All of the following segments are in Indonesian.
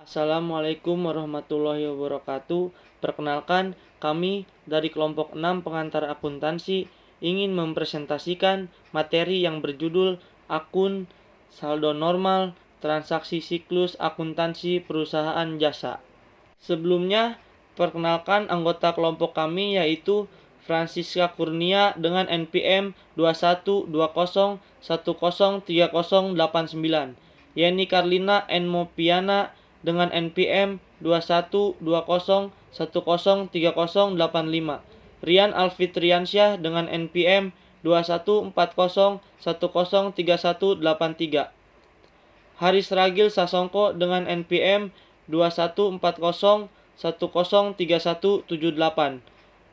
Assalamualaikum warahmatullahi wabarakatuh. Perkenalkan, kami dari kelompok 6 pengantar akuntansi ingin mempresentasikan materi yang berjudul Akun Saldo Normal Transaksi Siklus Akuntansi Perusahaan Jasa. Sebelumnya, perkenalkan anggota kelompok kami yaitu Francisca Kurnia dengan NPM 2120103089, Yeni Karlina N. Mopiana dengan NPM 2120103085, Rian Alfitriansyah dengan NPM 2140103183, Haris Ragil Sasongko dengan NPM 2140103178,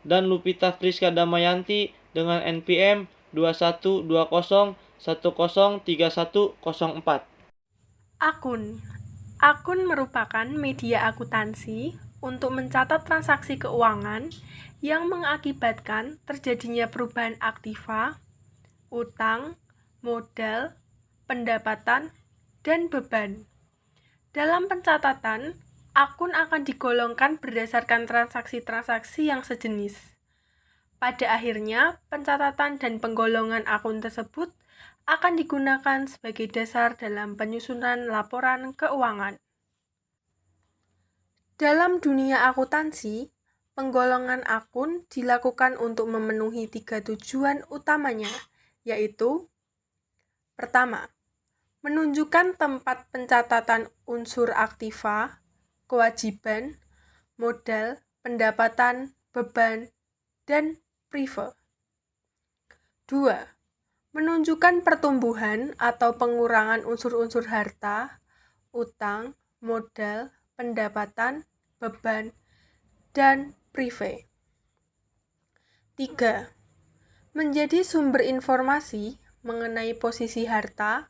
dan Lupita Friska Damayanti dengan NPM 2120103104. Akun. Akun merupakan media akuntansi untuk mencatat transaksi keuangan yang mengakibatkan terjadinya perubahan aktiva, utang, modal, pendapatan, dan beban. Dalam pencatatan, akun akan digolongkan berdasarkan transaksi-transaksi yang sejenis. Pada akhirnya, pencatatan dan penggolongan akun tersebut akan digunakan sebagai dasar dalam penyusunan laporan keuangan. Dalam dunia akuntansi, penggolongan akun dilakukan untuk memenuhi 3 tujuan utamanya, yaitu: pertama, menunjukkan tempat pencatatan unsur aktiva, kewajiban, modal, pendapatan, beban, dan prive. 2. Menunjukkan pertumbuhan atau pengurangan unsur-unsur harta, utang, modal, pendapatan, beban, dan prive. 3. Menjadi sumber informasi mengenai posisi harta,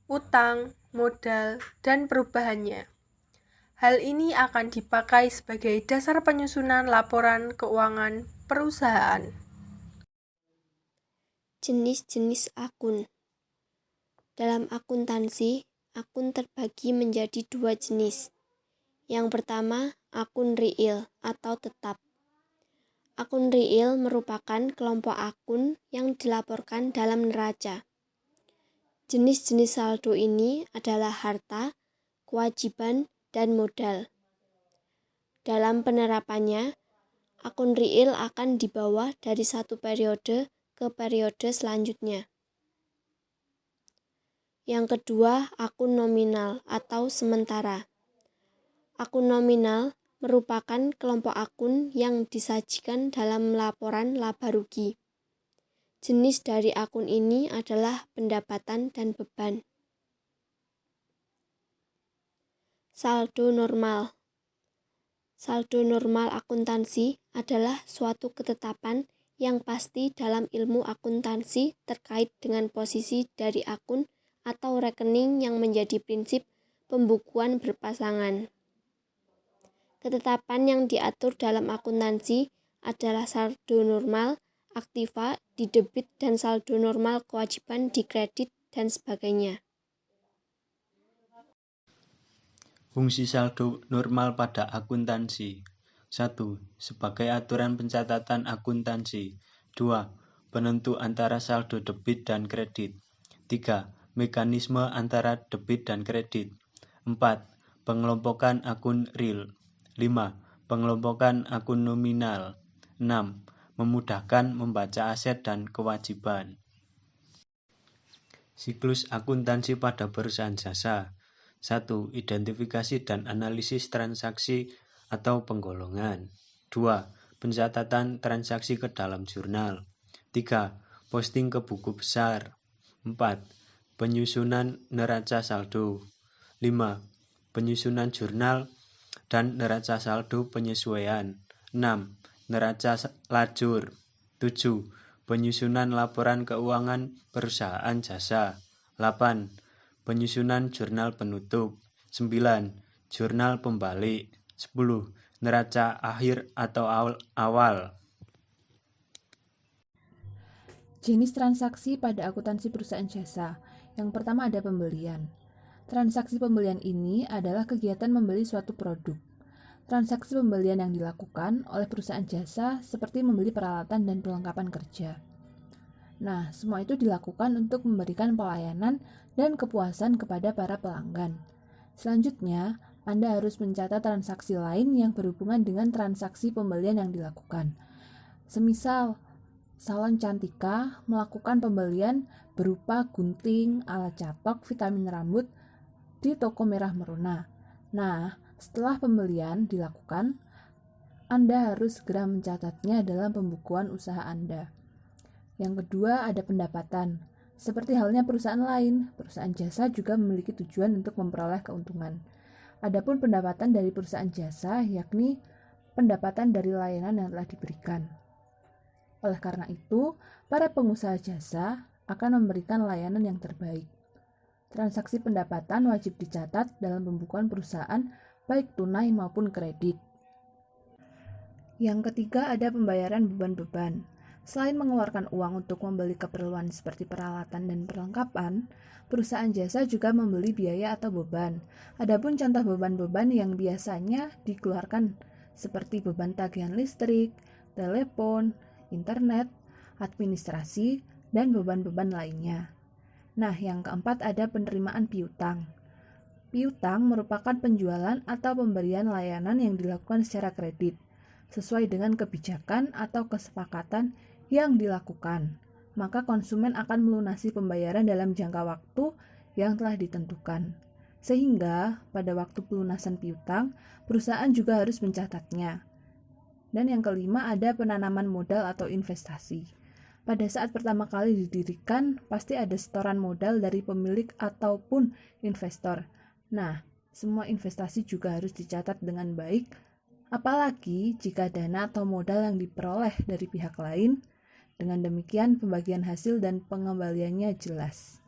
utang, modal, dan perubahannya. Hal ini akan dipakai sebagai dasar penyusunan laporan keuangan perusahaan. Jenis-jenis akun. Dalam akuntansi, akun terbagi menjadi 2 jenis. Yang pertama, akun real atau tetap. Akun real merupakan kelompok akun yang dilaporkan dalam neraca. Jenis-jenis saldo ini adalah harta, kewajiban, dan modal. Dalam penerapannya, akun real akan dibawa dari satu periode ke periode selanjutnya. Yang kedua, akun nominal atau sementara. Akun nominal merupakan kelompok akun yang disajikan dalam laporan laba rugi. Jenis dari akun ini adalah pendapatan dan beban. Saldo normal. Saldo normal akuntansi adalah suatu ketetapan yang pasti dalam ilmu akuntansi terkait dengan posisi dari akun atau rekening yang menjadi prinsip pembukuan berpasangan. Ketetapan yang diatur dalam akuntansi adalah saldo normal, aktiva di debit, dan saldo normal kewajiban di kredit, dan sebagainya. Fungsi saldo normal pada akuntansi. 1. Sebagai aturan pencatatan akuntansi. 2. Penentu antara saldo debit dan kredit. 3. Mekanisme antara debit dan kredit. 4. Pengelompokan akun real. 5. Pengelompokan akun nominal. 6. Memudahkan membaca aset dan kewajiban. Siklus akuntansi pada perusahaan jasa. 1. Identifikasi dan analisis transaksi atau penggolongan. 2. Pencatatan transaksi ke dalam jurnal. 3. Posting ke buku besar. 4. Penyusunan neraca saldo. 5. Penyusunan jurnal dan neraca saldo penyesuaian. 6. Neraca lajur. 7. Penyusunan laporan keuangan perusahaan jasa. 8. Penyusunan jurnal penutup. 9. Jurnal pembalik. 10. Neraca akhir atau awal. Jenis transaksi pada akuntansi perusahaan jasa. Yang pertama ada pembelian. Transaksi pembelian ini adalah kegiatan membeli suatu produk. Transaksi pembelian yang dilakukan oleh perusahaan jasa seperti membeli peralatan dan perlengkapan kerja. Nah, semua itu dilakukan untuk memberikan pelayanan dan kepuasan kepada para pelanggan. Selanjutnya, Anda harus mencatat transaksi lain yang berhubungan dengan transaksi pembelian yang dilakukan. Semisal, salon Cantika melakukan pembelian berupa gunting, alat catok, vitamin rambut di toko Merah Merona. Nah, setelah pembelian dilakukan, Anda harus segera mencatatnya dalam pembukuan usaha Anda. Yang kedua, ada pendapatan. Seperti halnya perusahaan lain, perusahaan jasa juga memiliki tujuan untuk memperoleh keuntungan. Adapun pendapatan dari perusahaan jasa, yakni pendapatan dari layanan yang telah diberikan. Oleh karena itu, para pengusaha jasa akan memberikan layanan yang terbaik. Transaksi pendapatan wajib dicatat dalam pembukuan perusahaan, baik tunai maupun kredit. Yang ketiga, ada pembayaran beban-beban. Selain mengeluarkan uang untuk membeli keperluan seperti peralatan dan perlengkapan, perusahaan jasa juga membeli biaya atau beban. Adapun contoh beban-beban yang biasanya dikeluarkan seperti beban tagihan listrik, telepon, internet, administrasi, dan beban-beban lainnya. Nah, yang keempat ada penerimaan piutang. Piutang merupakan penjualan atau pemberian layanan yang dilakukan secara kredit, sesuai dengan kebijakan atau kesepakatan yang dilakukan. Maka konsumen akan melunasi pembayaran dalam jangka waktu yang telah ditentukan. Sehingga pada waktu pelunasan piutang, perusahaan juga harus mencatatnya. Dan yang kelima ada penanaman modal atau investasi. Pada saat pertama kali didirikan, pasti ada setoran modal dari pemilik ataupun investor. Nah, semua investasi juga harus dicatat dengan baik, apalagi jika dana atau modal yang diperoleh dari pihak lain. Dengan demikian, pembagian hasil dan pengembaliannya jelas.